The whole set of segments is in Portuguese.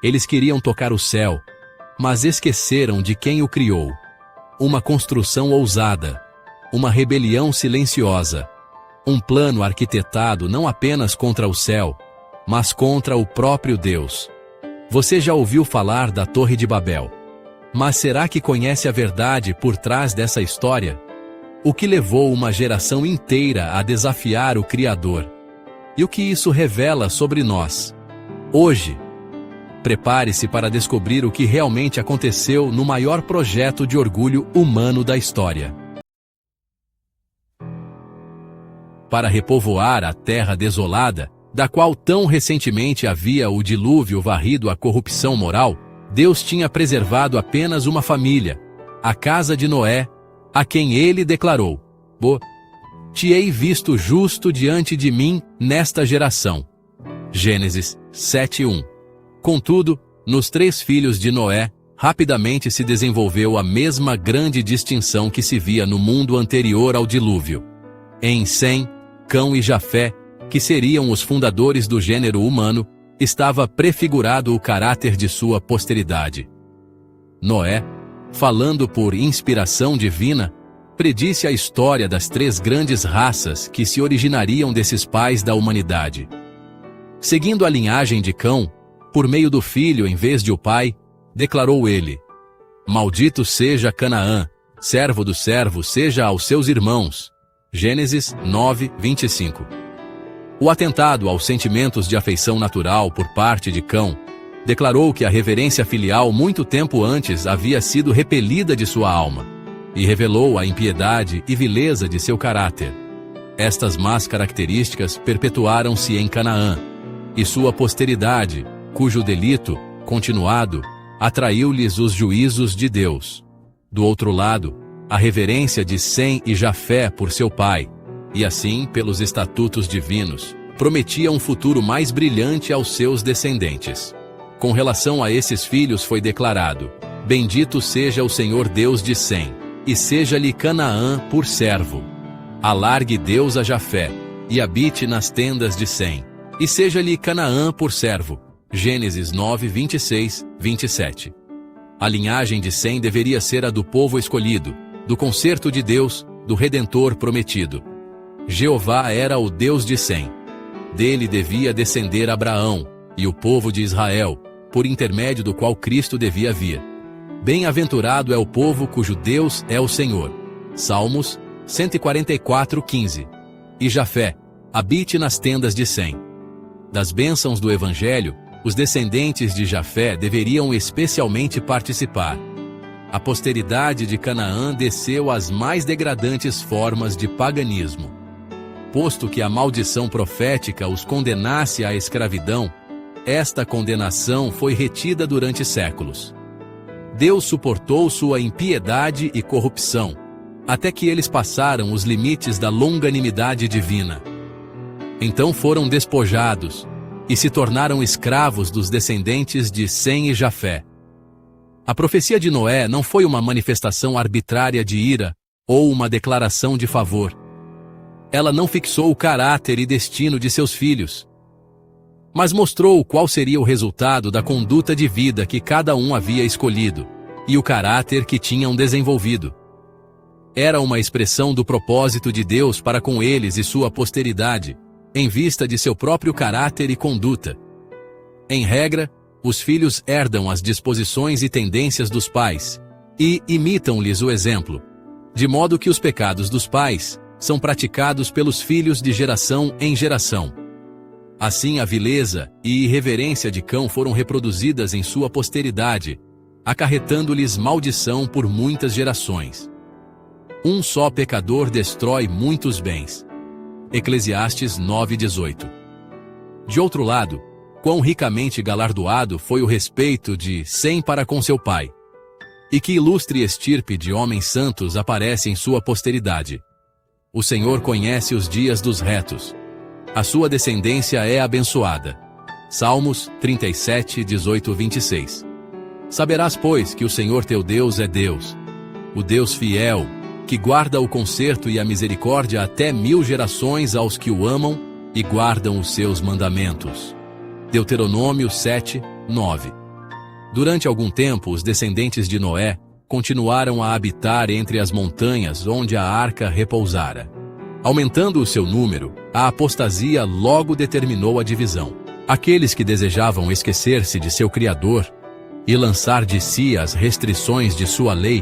Eles queriam tocar o céu, mas esqueceram de quem o criou. Uma construção ousada, uma rebelião silenciosa, um plano arquitetado não apenas contra o céu, mas contra o próprio Deus. Você já ouviu falar da Torre de Babel? Mas será que conhece a verdade por trás dessa história? O que levou uma geração inteira a desafiar o Criador? E o que isso revela sobre nós? Hoje, prepare-se para descobrir o que realmente aconteceu no maior projeto de orgulho humano da história. Para repovoar a terra desolada, da qual tão recentemente havia o dilúvio varrido a corrupção moral, Deus tinha preservado apenas uma família, a casa de Noé, a quem ele declarou: te hei visto justo diante de mim nesta geração. Gênesis 7:1. Contudo, nos 3 filhos de Noé, rapidamente se desenvolveu a mesma grande distinção que se via no mundo anterior ao dilúvio. Em Sem, Cão e Jafé, que seriam os fundadores do gênero humano, estava prefigurado o caráter de sua posteridade. Noé, falando por inspiração divina, predisse a história das 3 grandes raças que se originariam desses pais da humanidade. Seguindo a linhagem de Cão, por meio do filho em vez de o pai, declarou ele: maldito seja Canaã, servo do servo seja aos seus irmãos. Gênesis 9:25. O atentado aos sentimentos de afeição natural por parte de Cão declarou que a reverência filial muito tempo antes havia sido repelida de sua alma, e revelou a impiedade e vileza de seu caráter. Estas más características perpetuaram-se em Canaã, e sua posteridade, cujo delito, continuado, atraiu-lhes os juízos de Deus. Do outro lado, a reverência de Sem e Jafé por seu pai, e assim, pelos estatutos divinos, prometia um futuro mais brilhante aos seus descendentes. Com relação a esses filhos foi declarado: bendito seja o Senhor Deus de Sem, e seja-lhe Canaã por servo. Alargue Deus a Jafé, e habite nas tendas de Sem, e seja-lhe Canaã por servo. Gênesis 9:26, 27. A linhagem de Sem deveria ser a do povo escolhido, do concerto de Deus, do Redentor prometido. Jeová era o Deus de Sem. Dele devia descender Abraão, e o povo de Israel, por intermédio do qual Cristo devia vir. Bem-aventurado é o povo cujo Deus é o Senhor. Salmos 144:15. E Jafé, habite nas tendas de Sem. Das bênçãos do Evangelho, os descendentes de Jafé deveriam especialmente participar. A posteridade de Canaã desceu às mais degradantes formas de paganismo. Posto que a maldição profética os condenasse à escravidão, esta condenação foi retida durante séculos. Deus suportou sua impiedade e corrupção, até que eles passaram os limites da longanimidade divina. Então foram despojados, e se tornaram escravos dos descendentes de Sem e Jafé. A profecia de Noé não foi uma manifestação arbitrária de ira, ou uma declaração de favor. Ela não fixou o caráter e destino de seus filhos, mas mostrou qual seria o resultado da conduta de vida que cada um havia escolhido, e o caráter que tinham desenvolvido. Era uma expressão do propósito de Deus para com eles e sua posteridade, em vista de seu próprio caráter e conduta. Em regra, os filhos herdam as disposições e tendências dos pais, e imitam-lhes o exemplo, de modo que os pecados dos pais são praticados pelos filhos de geração em geração. Assim a vileza e irreverência de Cão foram reproduzidas em sua posteridade, acarretando-lhes maldição por muitas gerações. Um só pecador destrói muitos bens. Eclesiastes 9:18. De outro lado, quão ricamente galardoado foi o respeito de Sem para com seu pai. E que ilustre estirpe de homens santos aparece em sua posteridade. O Senhor conhece os dias dos retos. A sua descendência é abençoada. Salmos 37:18-26. Saberás, pois, que o Senhor teu Deus é Deus, o Deus fiel, que guarda o conserto e a misericórdia até 1000 gerações aos que o amam e guardam os seus mandamentos. Deuteronômio 7:9. Durante algum tempo, os descendentes de Noé continuaram a habitar entre as montanhas onde a arca repousara. Aumentando o seu número, a apostasia logo determinou a divisão. Aqueles que desejavam esquecer-se de seu Criador e lançar de si as restrições de sua lei,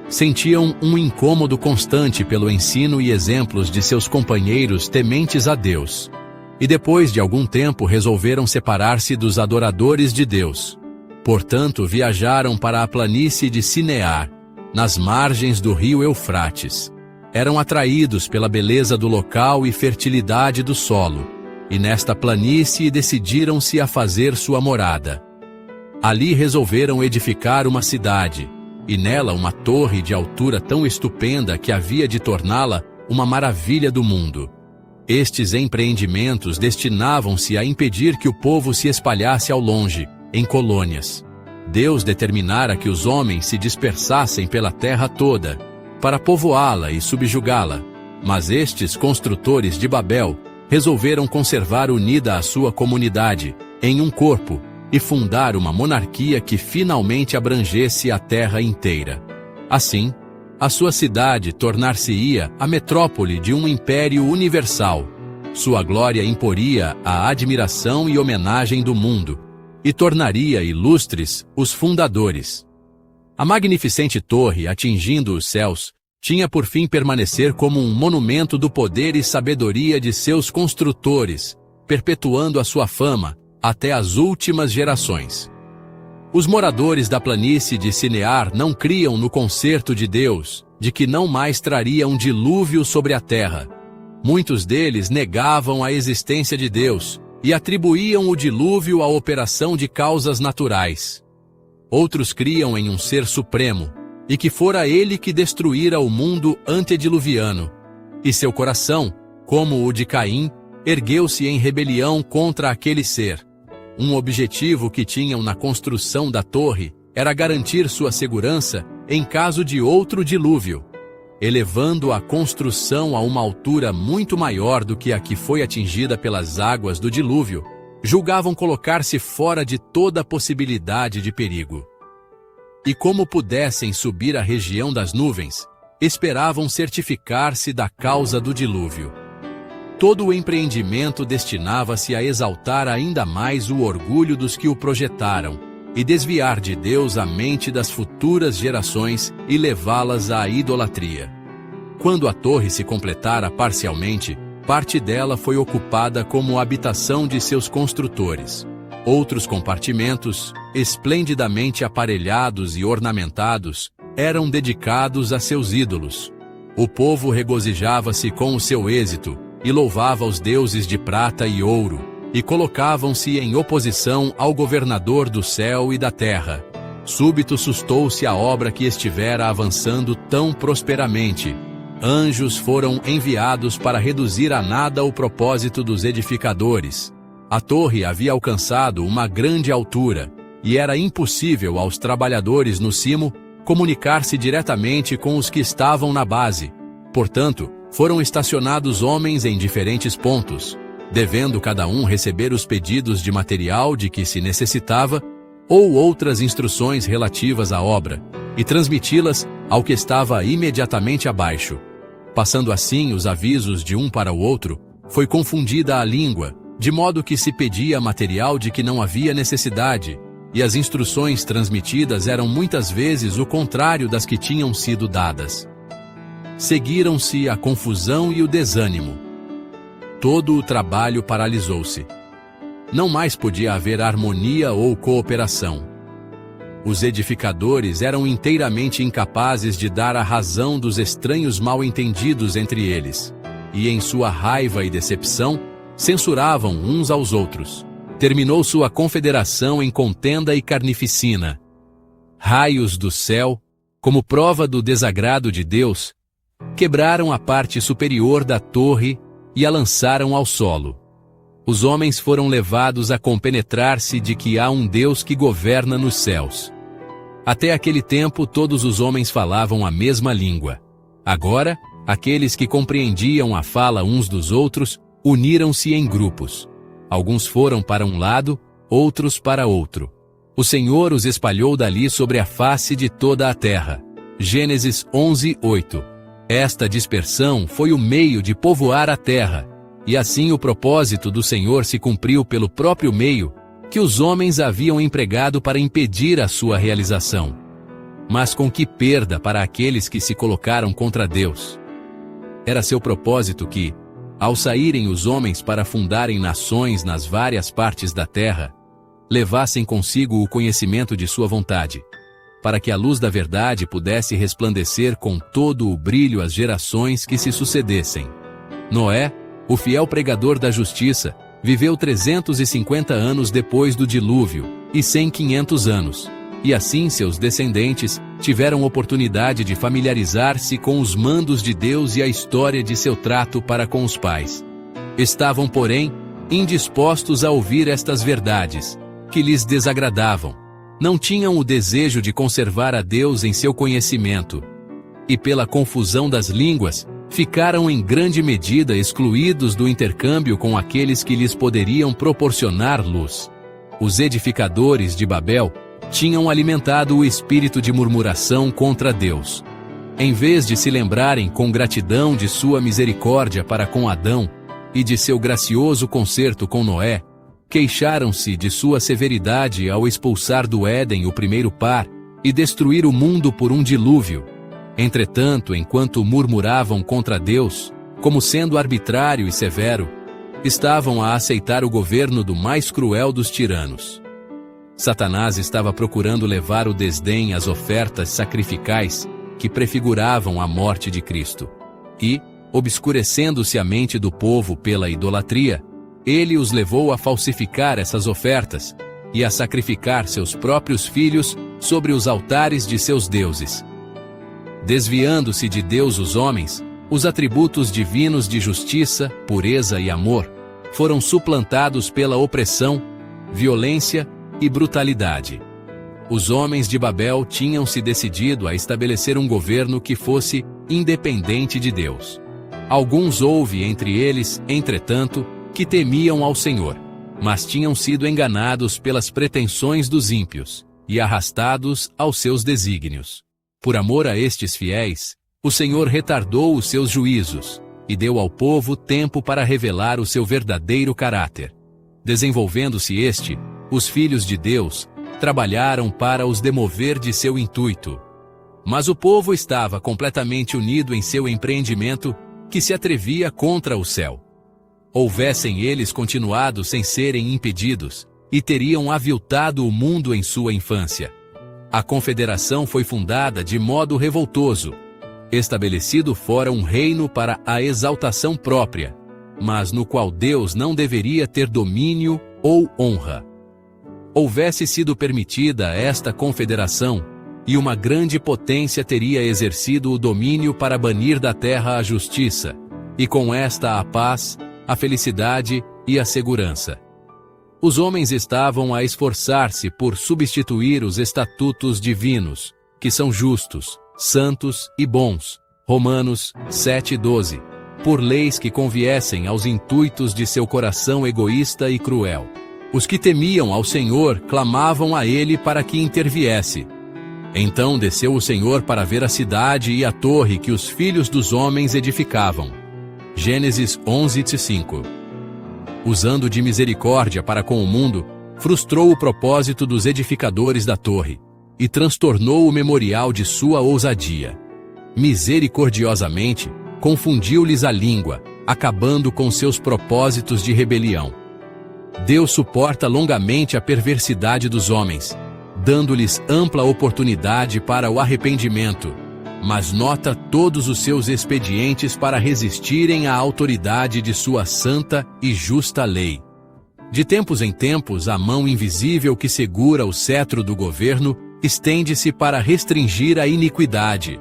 sentiam um incômodo constante pelo ensino e exemplos de seus companheiros tementes a Deus. E depois de algum tempo resolveram separar-se dos adoradores de Deus. Portanto, viajaram para a planície de Sinear, nas margens do rio Eufrates. Eram atraídos pela beleza do local e fertilidade do solo, e nesta planície decidiram-se a fazer sua morada. Ali resolveram edificar uma cidade, e nela uma torre de altura tão estupenda que havia de torná-la uma maravilha do mundo. Estes empreendimentos destinavam-se a impedir que o povo se espalhasse ao longe, em colônias. Deus determinara que os homens se dispersassem pela terra toda, para povoá-la e subjugá-la, mas estes construtores de Babel resolveram conservar unida a sua comunidade, em um corpo, e fundar uma monarquia que finalmente abrangesse a terra inteira. Assim, a sua cidade tornar-se-ia a metrópole de um império universal. Sua glória imporia a admiração e homenagem do mundo, e tornaria ilustres os fundadores. A magnificente torre, atingindo os céus, tinha por fim permanecer como um monumento do poder e sabedoria de seus construtores, perpetuando a sua fama até as últimas gerações. Os moradores da planície de Sinear não criam no concerto de Deus, de que não mais traria um dilúvio sobre a terra. Muitos deles negavam a existência de Deus e atribuíam o dilúvio à operação de causas naturais. Outros criam em um ser supremo, e que fora ele que destruíra o mundo antediluviano, e seu coração, como o de Caim, ergueu-se em rebelião contra aquele ser. Um objetivo que tinham na construção da torre era garantir sua segurança em caso de outro dilúvio, elevando a construção a uma altura muito maior do que a que foi atingida pelas águas do dilúvio. Julgavam colocar-se fora de toda possibilidade de perigo. E como pudessem subir à região das nuvens, esperavam certificar-se da causa do dilúvio. Todo o empreendimento destinava-se a exaltar ainda mais o orgulho dos que o projetaram e desviar de Deus a mente das futuras gerações e levá-las à idolatria. Quando a torre se completara parcialmente, parte dela foi ocupada como habitação de seus construtores. Outros compartimentos, esplendidamente aparelhados e ornamentados, eram dedicados a seus ídolos. O povo regozijava-se com o seu êxito e louvava os deuses de prata e ouro, e colocavam-se em oposição ao governador do céu e da terra. Súbito sustou-se a obra que estivera avançando tão prosperamente. Anjos foram enviados para reduzir a nada o propósito dos edificadores. A torre havia alcançado uma grande altura, e era impossível aos trabalhadores no cimo comunicar-se diretamente com os que estavam na base. Portanto, foram estacionados homens em diferentes pontos, devendo cada um receber os pedidos de material de que se necessitava, ou outras instruções relativas à obra, e transmiti-las ao que estava imediatamente abaixo. Passando assim os avisos de um para o outro, foi confundida a língua, de modo que se pedia material de que não havia necessidade, e as instruções transmitidas eram muitas vezes o contrário das que tinham sido dadas. Seguiram-se a confusão e o desânimo. Todo o trabalho paralisou-se. Não mais podia haver harmonia ou cooperação. Os edificadores eram inteiramente incapazes de dar a razão dos estranhos mal-entendidos entre eles, e em sua raiva e decepção, censuravam uns aos outros. Terminou sua confederação em contenda e carnificina. Raios do céu, como prova do desagrado de Deus, quebraram a parte superior da torre e a lançaram ao solo. Os homens foram levados a compenetrar-se de que há um Deus que governa nos céus. Até aquele tempo todos os homens falavam a mesma língua. Agora, aqueles que compreendiam a fala uns dos outros uniram-se em grupos. Alguns foram para um lado, outros para outro. O Senhor os espalhou dali sobre a face de toda a terra. Gênesis 11:8. Esta dispersão foi o meio de povoar a terra, e assim o propósito do Senhor se cumpriu pelo próprio meio que os homens haviam empregado para impedir a sua realização. Mas com que perda para aqueles que se colocaram contra Deus! Era seu propósito que, ao saírem os homens para fundarem nações nas várias partes da terra, levassem consigo o conhecimento de sua vontade, para que a luz da verdade pudesse resplandecer com todo o brilho às gerações que se sucedessem. Noé, o fiel pregador da justiça, viveu 350 anos depois do dilúvio, e 500 anos, e assim seus descendentes tiveram oportunidade de familiarizar-se com os mandos de Deus e a história de seu trato para com os pais. Estavam, porém, indispostos a ouvir estas verdades, que lhes desagradavam. Não tinham o desejo de conservar a Deus em seu conhecimento, e pela confusão das línguas, ficaram em grande medida excluídos do intercâmbio com aqueles que lhes poderiam proporcionar luz. Os edificadores de Babel tinham alimentado o espírito de murmuração contra Deus. Em vez de se lembrarem com gratidão de sua misericórdia para com Adão e de seu gracioso concerto com Noé, queixaram-se de sua severidade ao expulsar do Éden o primeiro par e destruir o mundo por um dilúvio. Entretanto, enquanto murmuravam contra Deus, como sendo arbitrário e severo, estavam a aceitar o governo do mais cruel dos tiranos. Satanás estava procurando levar o desdém às ofertas sacrificais que prefiguravam a morte de Cristo. E, obscurecendo-se a mente do povo pela idolatria, ele os levou a falsificar essas ofertas e a sacrificar seus próprios filhos sobre os altares de seus deuses. Desviando-se de Deus os homens, os atributos divinos de justiça, pureza e amor foram suplantados pela opressão, violência e brutalidade. Os homens de Babel tinham se decidido a estabelecer um governo que fosse independente de Deus. Alguns houve entre eles, entretanto, que temiam ao Senhor, mas tinham sido enganados pelas pretensões dos ímpios e arrastados aos seus desígnios. Por amor a estes fiéis, o Senhor retardou os seus juízos e deu ao povo tempo para revelar o seu verdadeiro caráter. Desenvolvendo-se este, os filhos de Deus trabalharam para os demover de seu intuito. Mas o povo estava completamente unido em seu empreendimento que se atrevia contra o céu. Houvessem eles continuado sem serem impedidos, e teriam aviltado o mundo em sua infância. A confederação foi fundada de modo revoltoso, estabelecido fora um reino para a exaltação própria, mas no qual Deus não deveria ter domínio ou honra. Houvesse sido permitida esta confederação, e uma grande potência teria exercido o domínio para banir da terra a justiça, e com esta a paz, a felicidade e a segurança. Os homens estavam a esforçar-se por substituir os estatutos divinos, que são justos, santos e bons, Romanos 7:12, por leis que conviessem aos intuitos de seu coração egoísta e cruel. Os que temiam ao Senhor clamavam a ele para que interviesse. Então desceu o Senhor para ver a cidade e a torre que os filhos dos homens edificavam. Gênesis 11:5. Usando de misericórdia para com o mundo, frustrou o propósito dos edificadores da torre e transtornou o memorial de sua ousadia. Misericordiosamente, confundiu-lhes a língua, acabando com seus propósitos de rebelião. Deus suporta longamente a perversidade dos homens, dando-lhes ampla oportunidade para o arrependimento, mas nota todos os seus expedientes para resistirem à autoridade de sua santa e justa lei. De tempos em tempos, a mão invisível que segura o cetro do governo estende-se para restringir a iniquidade.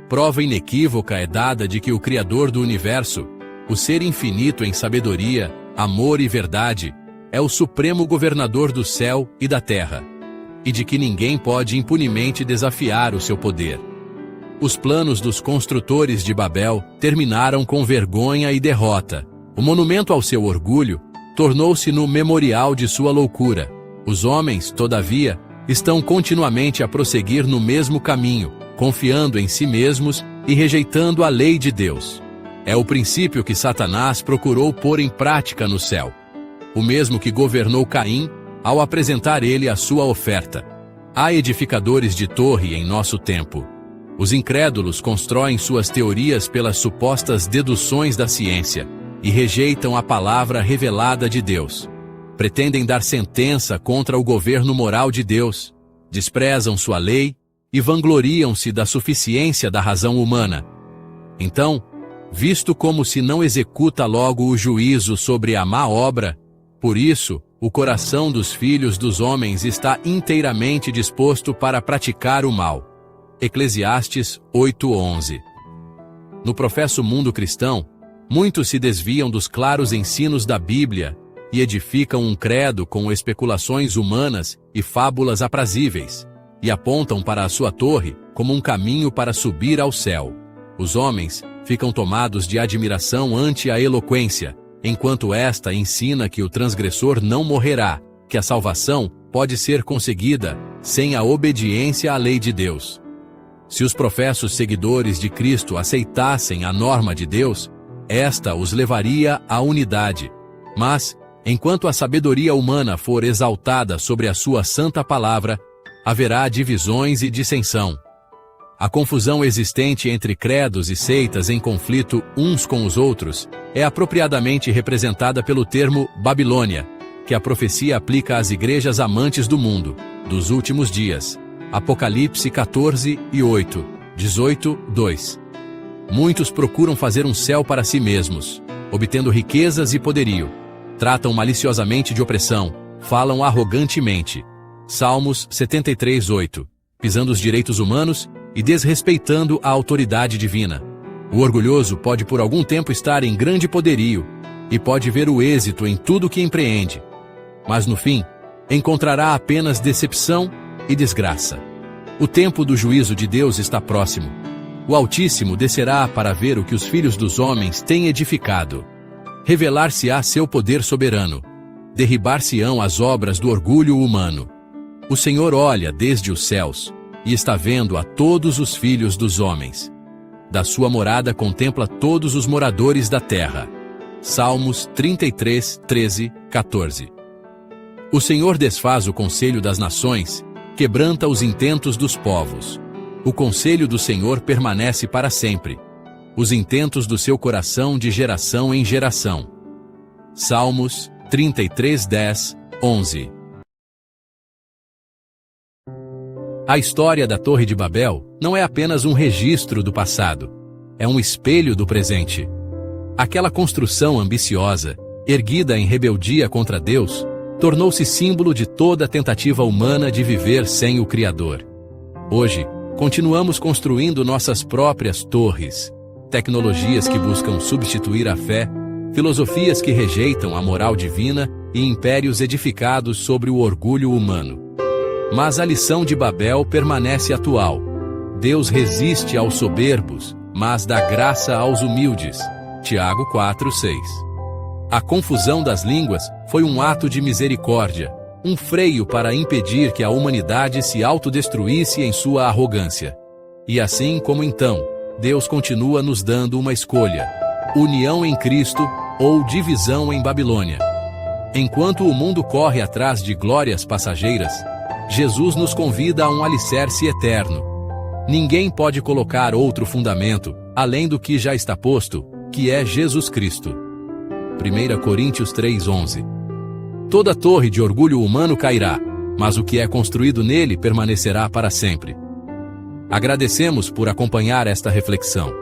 Prova inequívoca é dada de que o Criador do universo, o ser infinito em sabedoria, amor e verdade, é o supremo governador do céu e da terra, e de que ninguém pode impunemente desafiar o seu poder. Os planos dos construtores de Babel terminaram com vergonha e derrota. O monumento ao seu orgulho tornou-se no memorial de sua loucura. Os homens, todavia, estão continuamente a prosseguir no mesmo caminho, confiando em si mesmos e rejeitando a lei de Deus. É o princípio que Satanás procurou pôr em prática no céu. O mesmo que governou Caim ao apresentar ele a sua oferta. Há edificadores de torre em nosso tempo. Os incrédulos constroem suas teorias pelas supostas deduções da ciência e rejeitam a palavra revelada de Deus. Pretendem dar sentença contra o governo moral de Deus, desprezam sua lei e vangloriam-se da suficiência da razão humana. Então, visto como se não executa logo o juízo sobre a má obra, por isso, o coração dos filhos dos homens está inteiramente disposto para praticar o mal. Eclesiastes 8:11. No professo mundo cristão, muitos se desviam dos claros ensinos da Bíblia e edificam um credo com especulações humanas e fábulas aprazíveis, e apontam para a sua torre como um caminho para subir ao céu. Os homens ficam tomados de admiração ante a eloquência, enquanto esta ensina que o transgressor não morrerá, que a salvação pode ser conseguida sem a obediência à lei de Deus. Se os professos seguidores de Cristo aceitassem a norma de Deus, esta os levaria à unidade. Mas, enquanto a sabedoria humana for exaltada sobre a sua santa palavra, haverá divisões e dissensão. A confusão existente entre credos e seitas em conflito uns com os outros é apropriadamente representada pelo termo Babilônia, que a profecia aplica às igrejas amantes do mundo, dos últimos dias. Apocalipse 14:8, 18:2. Muitos procuram fazer um céu para si mesmos, obtendo riquezas e poderio. Tratam maliciosamente de opressão, falam arrogantemente. Salmos 73:8, pisando os direitos humanos e desrespeitando a autoridade divina. O orgulhoso pode por algum tempo estar em grande poderio e pode ver o êxito em tudo que empreende, mas no fim, encontrará apenas decepção e desgraça. O tempo do juízo de Deus está próximo. O Altíssimo descerá para ver o que os filhos dos homens têm edificado. Revelar-se-á seu poder soberano. Derribar-se-ão as obras do orgulho humano. O Senhor olha desde os céus e está vendo a todos os filhos dos homens. Da sua morada contempla todos os moradores da terra. Salmos 33:13-14. O Senhor desfaz o conselho das nações, quebranta os intentos dos povos. O conselho do Senhor permanece para sempre. Os intentos do seu coração de geração em geração. Salmos 33:10-11. A história da Torre de Babel não é apenas um registro do passado, é um espelho do presente. Aquela construção ambiciosa, erguida em rebeldia contra Deus, tornou-se símbolo de toda a tentativa humana de viver sem o Criador. Hoje, continuamos construindo nossas próprias torres, tecnologias que buscam substituir a fé, filosofias que rejeitam a moral divina e impérios edificados sobre o orgulho humano. Mas a lição de Babel permanece atual. Deus resiste aos soberbos, mas dá graça aos humildes. Tiago 4:6. A confusão das línguas foi um ato de misericórdia, um freio para impedir que a humanidade se autodestruísse em sua arrogância. E assim como então, Deus continua nos dando uma escolha: união em Cristo ou divisão em Babilônia. Enquanto o mundo corre atrás de glórias passageiras, Jesus nos convida a um alicerce eterno. Ninguém pode colocar outro fundamento, além do que já está posto, que é Jesus Cristo. 1 Coríntios 3:11. Toda torre de orgulho humano cairá, mas o que é construído nele permanecerá para sempre. Agradecemos por acompanhar esta reflexão.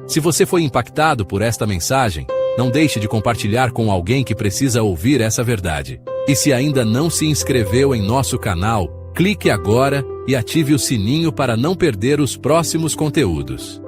Se você foi impactado por esta mensagem, não deixe de compartilhar com alguém que precisa ouvir essa verdade. E se ainda não se inscreveu em nosso canal, clique agora e ative o sininho para não perder os próximos conteúdos.